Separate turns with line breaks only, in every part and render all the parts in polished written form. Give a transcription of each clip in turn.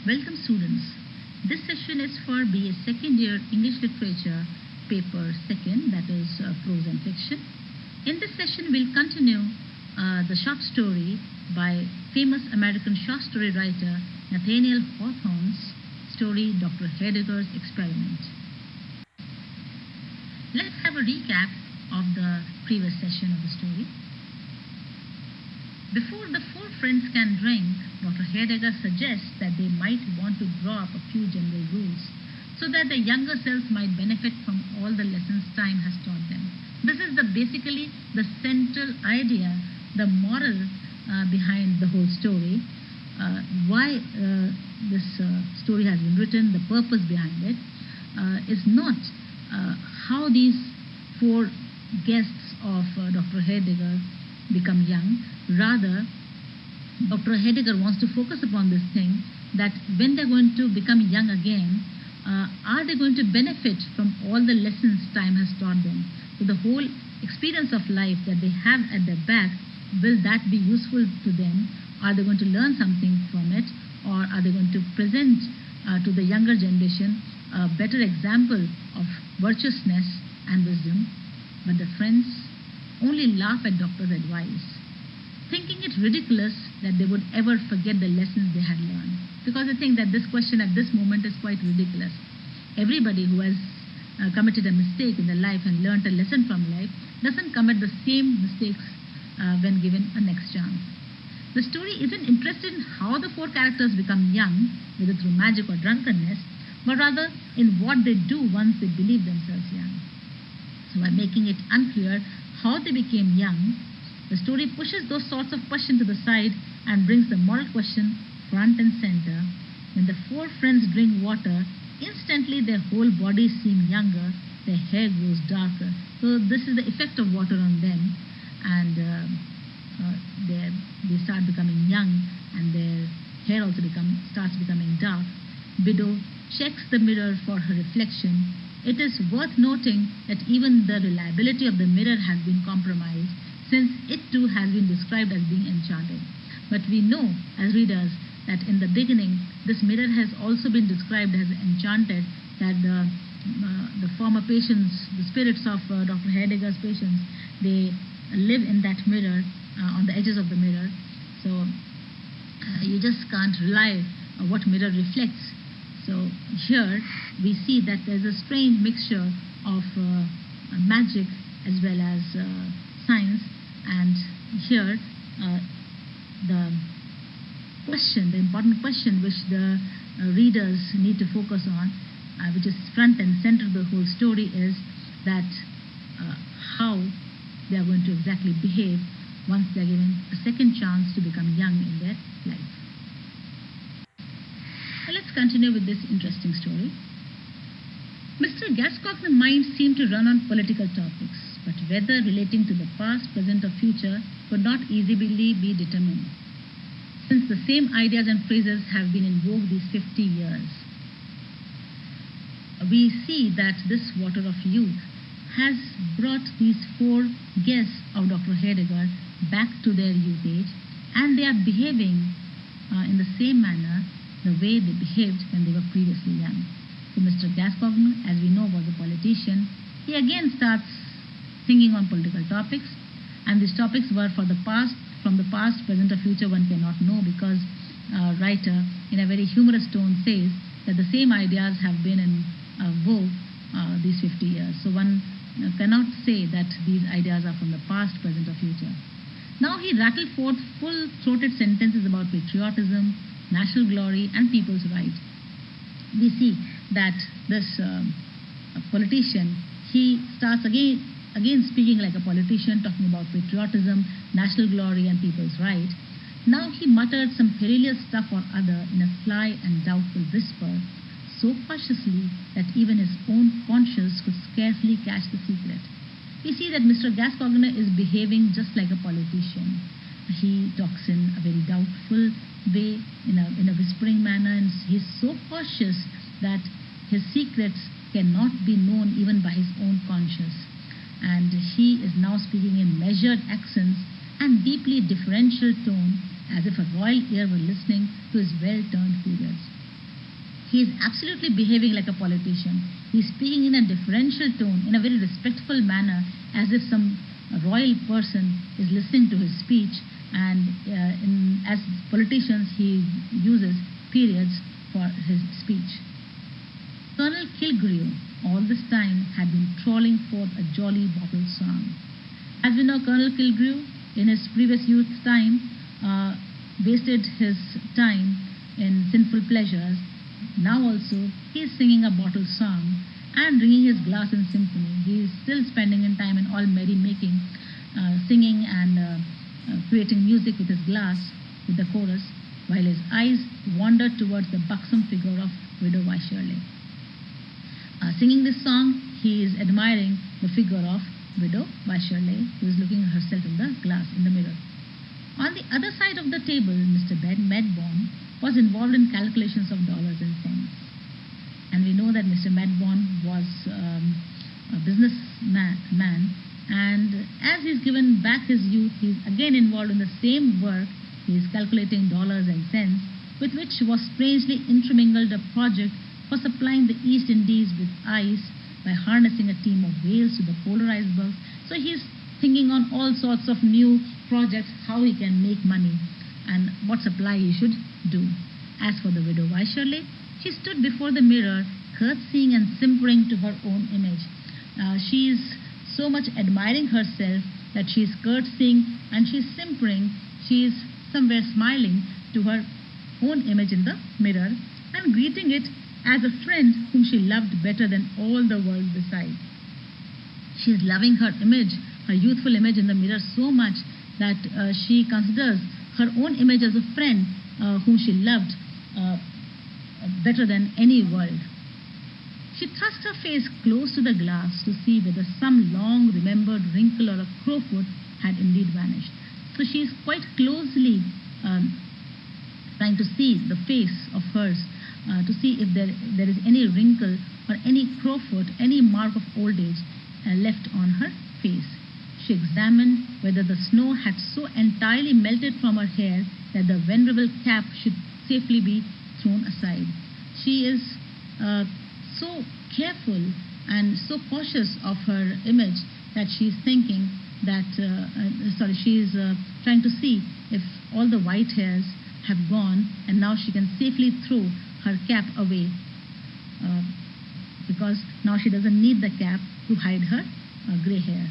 Welcome students. This session is for BA second year English Literature paper second, that is prose and fiction. In this session we'll continue the short story by famous American short story writer Nathaniel Hawthorne's story Dr. Heidegger's Experiment. Let's have a recap of the previous session of the story. Before the four friends can drink, Dr. Heidegger suggests that they might want to draw up a few general rules so that the younger selves might benefit from all the lessons time has taught them. This is basically the central idea, the moral behind the whole story, why this story has been written, the purpose behind it, is not how these four guests of Dr. Heidegger become young. Rather, Dr. Heidegger wants to focus upon this thing, that when they're going to become young again, are they going to benefit from all the lessons time has taught them? So the whole experience of life that they have at their back, will that be useful to them? Are they going to learn something from it? Or are they going to present to the younger generation a better example of virtuousness and wisdom? But the friends only laugh at doctor's advice, thinking it ridiculous that they would ever forget the lessons they had learned. Because they think that this question at this moment is quite ridiculous. Everybody who has committed a mistake in their life and learnt a lesson from life doesn't commit the same mistakes when given a next chance. The story isn't interested in how the four characters become young, whether through magic or drunkenness, but rather in what they do once they believe themselves young. So by making it unclear how they became young, the story pushes those sorts of questions to the side and brings the moral question front and center. When the four friends drink water, instantly their whole bodies seem younger, their hair grows darker. So this is the effect of water on them, and they start becoming young, and their hair also starts becoming dark. Widow checks the mirror for her reflection. It is worth noting that even the reliability of the mirror has been compromised, since it too has been described as being enchanted. But we know, as readers, that in the beginning, this mirror has also been described as enchanted, that the former patients, the spirits of Dr. Heidegger's patients, they live in that mirror, on the edges of the mirror. So you just can't rely on what mirror reflects. So here we see that there's a strange mixture of magic as well as science, and here the important question which the readers need to focus on, which is front and center of the whole story, is that how they are going to exactly behave once they are given a second chance to become young in their life. Let's continue with this interesting story. Mr. Gascoigne's mind seemed to run on political topics, but whether relating to the past, present or future could not easily be determined, since the same ideas and phrases have been in vogue these 50 years. We see that this water of youth has brought these four guests of Dr. Heidegger back to their youth age, and they are behaving in the same manner the way they behaved when they were previously young. So Mr. Gascoigne, as we know, was a politician. He again starts thinking on political topics, and these topics were from the past, present or future one cannot know, because writer in a very humorous tone says that the same ideas have been in vogue these 50 years. So one cannot say that these ideas are from the past, present or future. Now he rattled forth full-throated sentences about patriotism, national glory and people's right. We see that this politician, he starts again speaking like a politician, talking about patriotism, national glory and people's right. Now he muttered some perilous stuff or other in a sly and doubtful whisper, so cautiously that even his own conscience could scarcely catch the secret. We see that Mr. Gascoigne is behaving just like a politician. He talks in a very doubtful way, in a whispering manner, and he's so cautious that his secrets cannot be known even by his own conscience. And he is now speaking in measured accents and deeply differential tone, as if a royal ear were listening to his well-turned periods. He is absolutely behaving like a politician. He is speaking in a deferential tone, in a very respectful manner, as if some royal person is listening to his speech. And as politicians, he uses periods for his speech. Colonel Killigrew, all this time, had been trawling forth a jolly bottle song. As we know, Colonel Killigrew, in his previous youth time, wasted his time in sinful pleasures. Now also, he is singing a bottle song and ringing his glass in symphony. He is still spending in time in all merry-making, singing and creating music with his glass, with the chorus, while his eyes wander towards the buxom figure of Widow Wycherley. Singing this song, he is admiring the figure of Widow Wycherley, who is looking at herself in the glass, in the mirror. On the other side of the table, Mr. Medbourne was involved in calculations of dollars and cents. And we know that Mr. Medbourne was a businessman, and as he's given back his youth, he's again involved in the same work. He is calculating dollars and cents, with which was strangely intermingled a project for supplying the East Indies with ice by harnessing a team of whales to the polar icebergs. So he's thinking on all sorts of new projects, how he can make money and what supply he should do. As for the Widow Wycherley, she stood before the mirror, curtsying and simpering to her own image. She is so much admiring herself that she is curtsying and she is simpering. She is somewhere smiling to her own image in the mirror and greeting it as a friend whom she loved better than all the world beside. She is loving her image, her youthful image in the mirror so much that she considers her own image as a friend whom she loved better than any world. She thrust her face close to the glass to see whether some long remembered wrinkle or a crowfoot had indeed vanished. So she is quite closely trying to see the face of hers, to see if there is any wrinkle or any crowfoot, any mark of old age left on her face. She examined whether the snow had so entirely melted from her hair that the venerable cap should safely be thrown aside. She is so careful and so cautious of her image that she is thinking that, she is trying to see if all the white hairs have gone and now she can safely throw her cap away, because now she doesn't need the cap to hide her grey hair.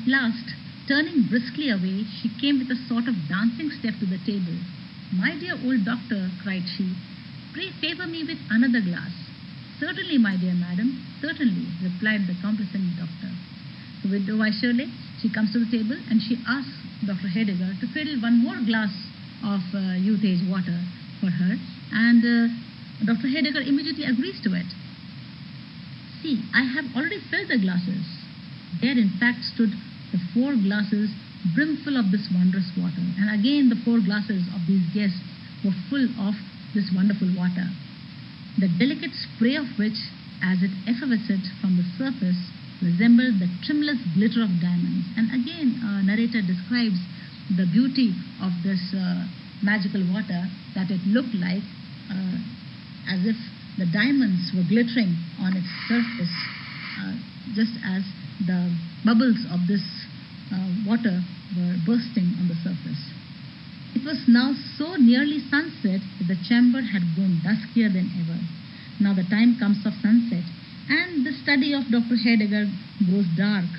At last, turning briskly away, she came with a sort of dancing step to the table. "My dear old doctor," cried she, "pray favour me with another glass." "Certainly, my dear madam, certainly," replied the complacent doctor. So with Widow Wycherley, she comes to the table and she asks Dr. Heidegger to fill one more glass of youth age water for her, and Dr. Heidegger immediately agrees to it. "See, I have already filled the glasses." There in fact stood the 4 glasses brimful of this wondrous water, and again the 4 glasses of these guests were full of this wonderful water, the delicate spray of which, as it effervesced from the surface, resembled the tremulous glitter of diamonds. And again narrator describes the beauty of this magical water, that it looked like as if the diamonds were glittering on its surface, just as the bubbles of this water were bursting on the surface. It was now so nearly sunset that the chamber had grown duskier than ever. Now the time comes of sunset, and the study of Dr. Heidegger grows dark,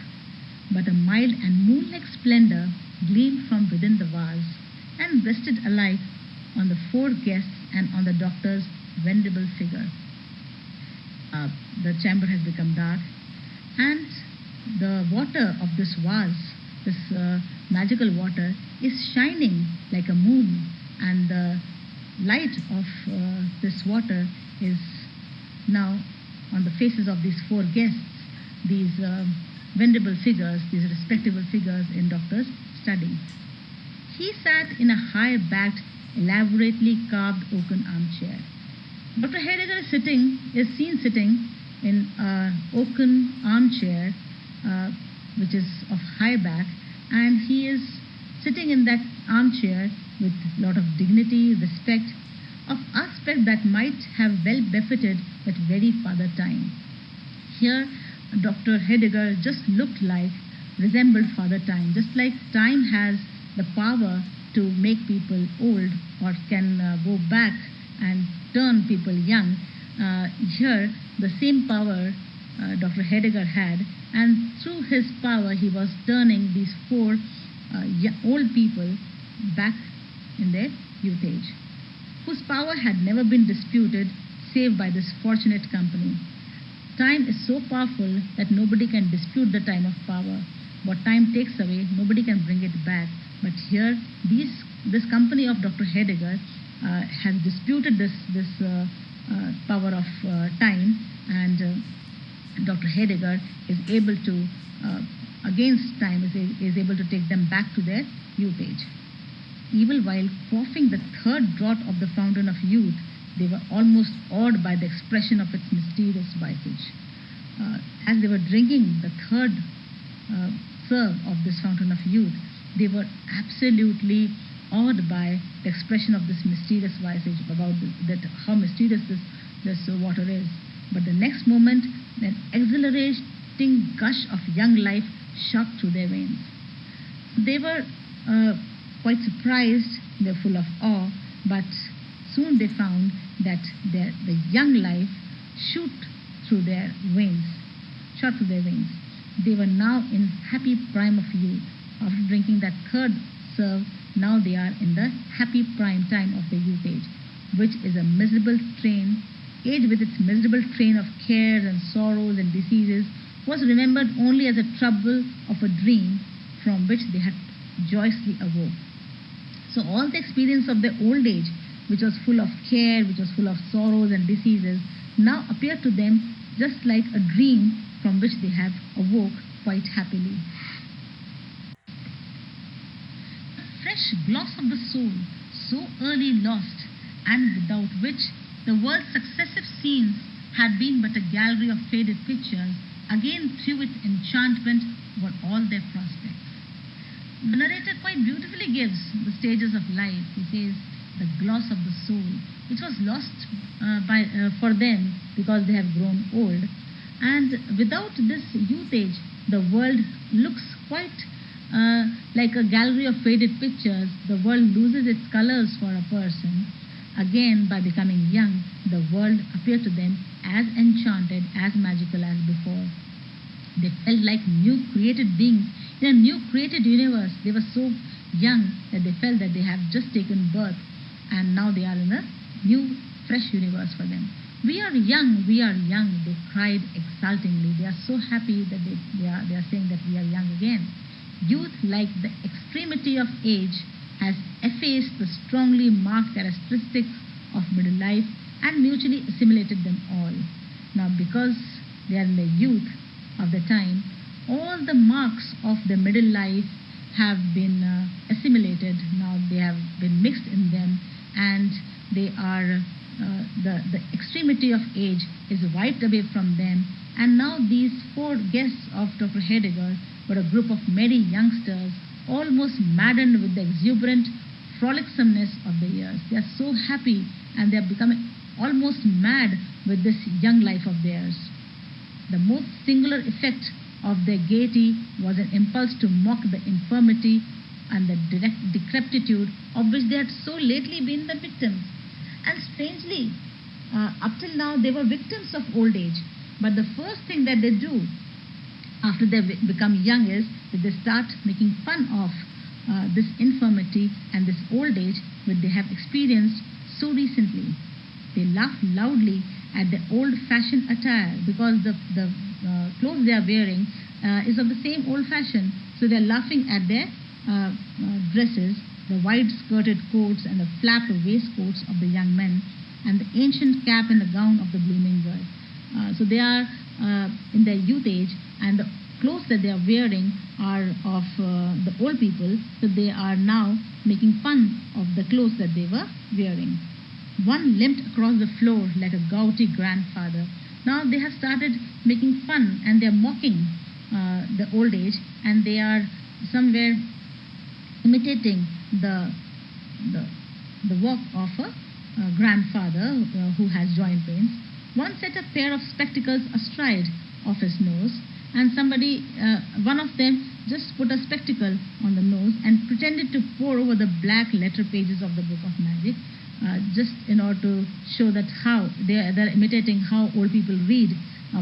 but a mild and moon-like splendor gleamed from within the vase and rested alike on the 4 guests and on the doctor's venerable figure. The chamber has become dark, and the water of this vase, this magical water, is shining like a moon, and the light of this water is now on the faces of these 4 guests, these venerable figures, these respectable figures in doctor's study. He sat in a high-backed, elaborately carved oaken armchair. Dr. Heidegger is seen sitting in an oaken armchair, which is of high back, and he is sitting in that armchair with a lot of dignity, respect, of aspect aspect that might have well befitted that very father time. Here, Dr. Heidegger just resembled father time, just like time has the power to make people old or can go back and turn people young. Here, the same power Dr. Heidegger had, and through his power, he was turning these four old people back in their youth age, whose power had never been disputed save by this fortunate company. Time is so powerful that nobody can dispute the time of power. What time takes away, nobody can bring it back. But here, this company of Dr. Heidegger has disputed this power of time, and Dr. Heidegger is able to, against time, is able to take them back to their youth age. Even while quaffing the third draught of the fountain of youth, they were almost awed by the expression of its mysterious visage. As they were drinking the third serve of this fountain of youth, they were absolutely awed by the expression of this mysterious visage, about how mysterious this water is. But the next moment, an exhilarating gush of young life shot through their veins. They were quite surprised, they were full of awe, but soon they found that the young life shot through their veins. They were now in happy prime of youth. After drinking that third serve, now they are in the happy prime time of the youth age, which is a miserable age with its miserable train of cares and sorrows and diseases, was remembered only as a trouble of a dream from which they had joyously awoke. So all the experience of their old age, which was full of care, which was full of sorrows and diseases, now appeared to them just like a dream from which they have awoke quite happily. Fresh gloss of the soul, so early lost, and without which the world's successive scenes had been but a gallery of faded pictures, again threw its enchantment over all their prospects. The narrator quite beautifully gives the stages of life. He says, the gloss of the soul, which was lost for them because they have grown old. And without this youth age, the world looks quite like a gallery of faded pictures. The world loses its colors for a person. Again, by becoming young, the world appeared to them as enchanted, as magical as before. They felt like new created beings in a new created universe. They were so young that they felt that they have just taken birth, and now they are in a new, fresh universe for them. We are young, they cried exultingly. They are so happy that they are saying that we are young again. Youth, like the extremity of age, has effaced the strongly marked characteristics of middle life and mutually assimilated them all. Now, because they are in the youth of the time, all the marks of the middle life have been assimilated. Now they have been mixed in them, and they are the extremity of age is wiped away from them. And now these four guests of Dr. Heidegger were a group of merry youngsters, almost maddened with the exuberant frolicsomeness of the years. They are so happy, and they are becoming almost mad with this young life of theirs. The most singular effect of their gaiety was an impulse to mock the infirmity and the decrepitude of which they had so lately been the victims. And strangely, up till now they were victims of old age. But the first thing that they do after they become young is that they start making fun of this infirmity and this old age which they have experienced so recently. They laugh loudly at the old-fashioned attire because the clothes they are wearing is of the same old fashion. So they are laughing at their dresses, the wide-skirted coats and the flapped waistcoats of the young men, and the ancient cap and the gown of the blooming girl. So they are in their youth age, and the clothes that they are wearing are of the old people, so they are now making fun of the clothes that they were wearing. One limped across the floor like a gouty grandfather. Now they have started making fun, and they are mocking the old age, and they are somewhere imitating the walk of a grandfather who has joint pains, once set a pair of spectacles astride of his nose, and one of them just put a spectacle on the nose and pretended to pore over the black letter pages of the Book of Magic, just in order to show that how they're imitating how old people read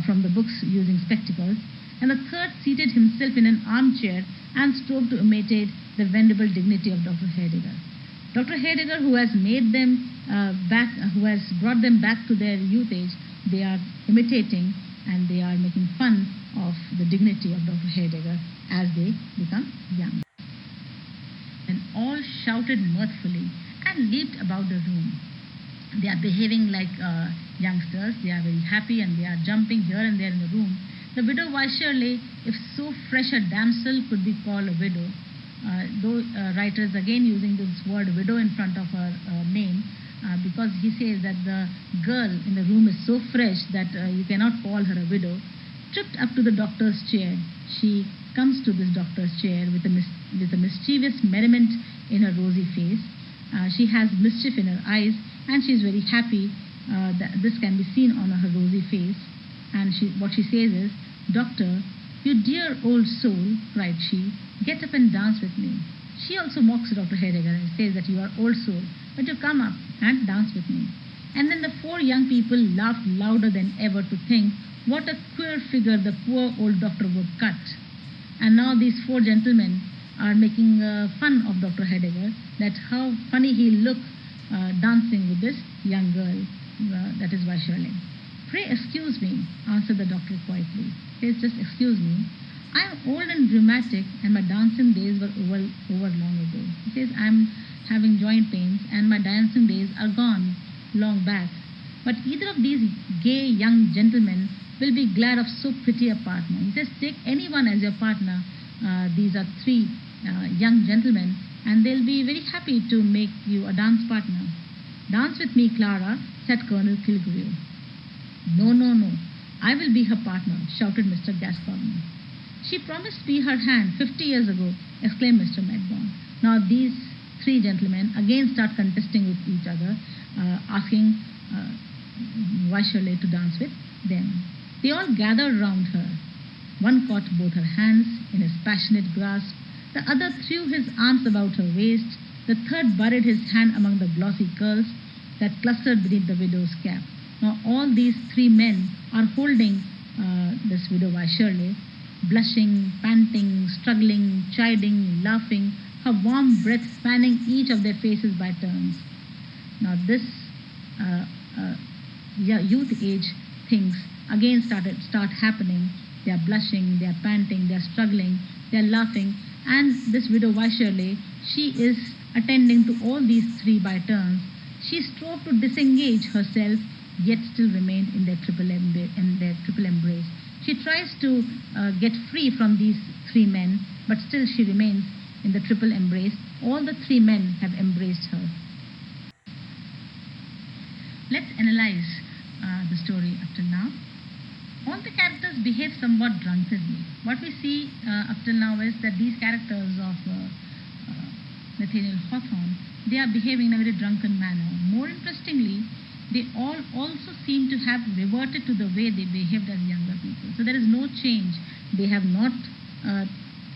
from the books using spectacles. And the third seated himself in an armchair and strove to imitate the venerable dignity of Dr. Heidegger. Dr. Heidegger, who has who has brought them back to their youth age, they are imitating and they are making fun of the dignity of Dr. Heidegger as they become young. And all shouted mirthfully and leaped about the room. They are behaving like youngsters. They are very happy and they are jumping here and there in the room. The widow Weischerle, if so fresh a damsel could be called a widow, though writers again using this word widow in front of her name, because he says that the girl in the room is so fresh that you cannot call her a widow, tripped up to the doctor's chair. She comes to this doctor's chair with a mischievous merriment in her rosy face. She has mischief in her eyes, and she is very happy that this can be seen on her rosy face. And what she says is, "Doctor, you dear old soul," cried she, "get up and dance with me." She also mocks Dr. Heidegger and says that you are old soul, but you come up and dance with me. And then the four young people laughed louder than ever to think what a queer figure the poor old doctor would cut. And now these four gentlemen are making fun of Dr. Heidegger, that how funny he'll look dancing with this young girl, that is Weischerle. "Pray excuse me," answered the doctor quietly. He says, "Just excuse me. I am old and rheumatic, and my dancing days were over long ago." He says, "I'm having joint pains, and my dancing days are gone long back. But either of these gay young gentlemen will be glad of so pretty a partner." He says, "Take anyone as your partner. These are three young gentlemen, and they'll be very happy to make you a dance partner." "Dance with me, Clara," said Colonel Killigrew. "No, no, no. I will be her partner," shouted Mr. Gascoigne. "She promised me her hand 50 years ago," exclaimed Mr. Medbourne. Now these three gentlemen again start contesting with each other, asking Weischerle to dance with them. They all gathered round her. One caught both her hands in his passionate grasp, the other threw his arms about her waist, the third buried his hand among the glossy curls that clustered beneath the widow's cap. Now all these three men are holding this widow Weischerle, blushing, panting, struggling, chiding, laughing, her warm breath fanning each of their faces by turns. Now this youth age things again start happening. They are blushing, they are panting, they are struggling, they are laughing, and this widow Weischerle, she is attending to all these three by turns. She strove to disengage herself, yet still remained in their triple embrace. She tries to get free from these three men, but still she remains in the triple embrace. All the three men have embraced her. Let's analyze the story up till now. All the characters behave somewhat drunkenly. What we see up till now is that these characters of Nathaniel Hawthorne, they are behaving in a very drunken manner. More interestingly, they all also seem to have reverted to the way they behaved as younger people. So there is no change. They have not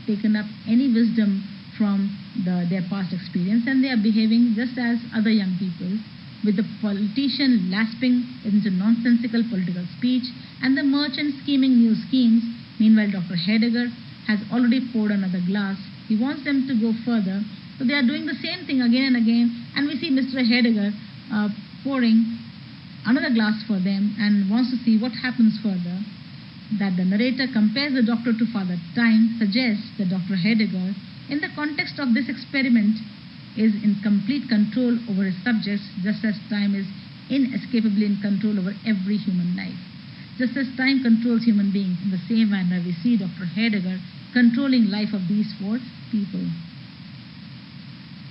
taken up any wisdom from their past experience, and they are behaving just as other young people, with the politician lasping into nonsensical political speech and the merchant scheming new schemes. Meanwhile, Dr. Heidegger has already poured another glass. He wants them to go further. So they are doing the same thing again and again, and we see Mr. Heidegger pouring another glass for them and wants to see what happens further. That the narrator compares the doctor to Father Time suggests that Dr. Heidegger, in the context of this experiment, is in complete control over his subjects, just as time is inescapably in control over every human life. Just as time controls human beings, in the same manner we see Dr. Heidegger controlling life of these four people.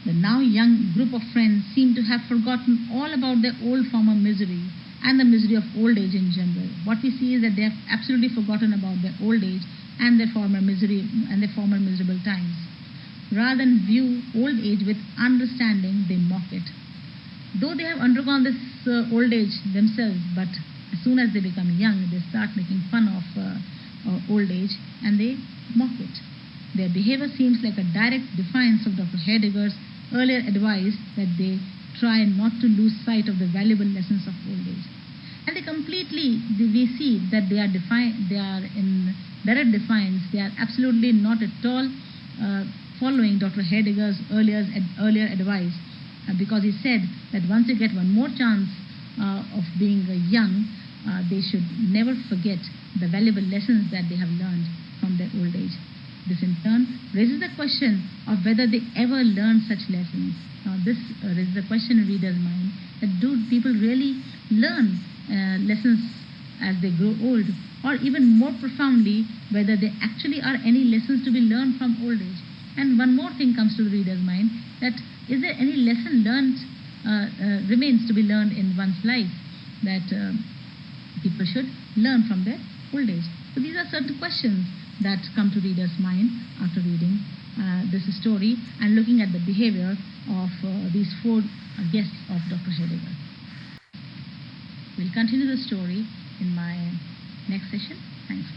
The now young group of friends seem to have forgotten all about their old former misery and the misery of old age in general. What we see is that they have absolutely forgotten about their old age and their former misery and their former miserable times. Rather than view old age with understanding, they mock it. though they have undergone this old age themselves, but as soon as they become young, they start making fun of old age and they mock it. Their behavior seems like a direct defiance of Dr. Heidegger's earlier advice that they try not to lose sight of the valuable lessons of old age. And we see that they are in direct defiance. They are absolutely not at all following Dr. Heidegger's earlier advice, because he said that once you get one more chance of being young, they should never forget the valuable lessons that they have learned from their old age. This in turn raises the question of whether they ever learn such lessons. Now this raises a question in reader's mind, that do people really learn lessons as they grow old, or even more profoundly, whether there actually are any lessons to be learned from old age. And one more thing comes to the reader's mind, that is there any lesson learned remains to be learned in one's life that people should learn from their old age. So these are certain questions that come to reader's mind after reading this story and looking at the behavior of these four guests of Dr. Heidegger. We'll continue the story in my next session. Thanks.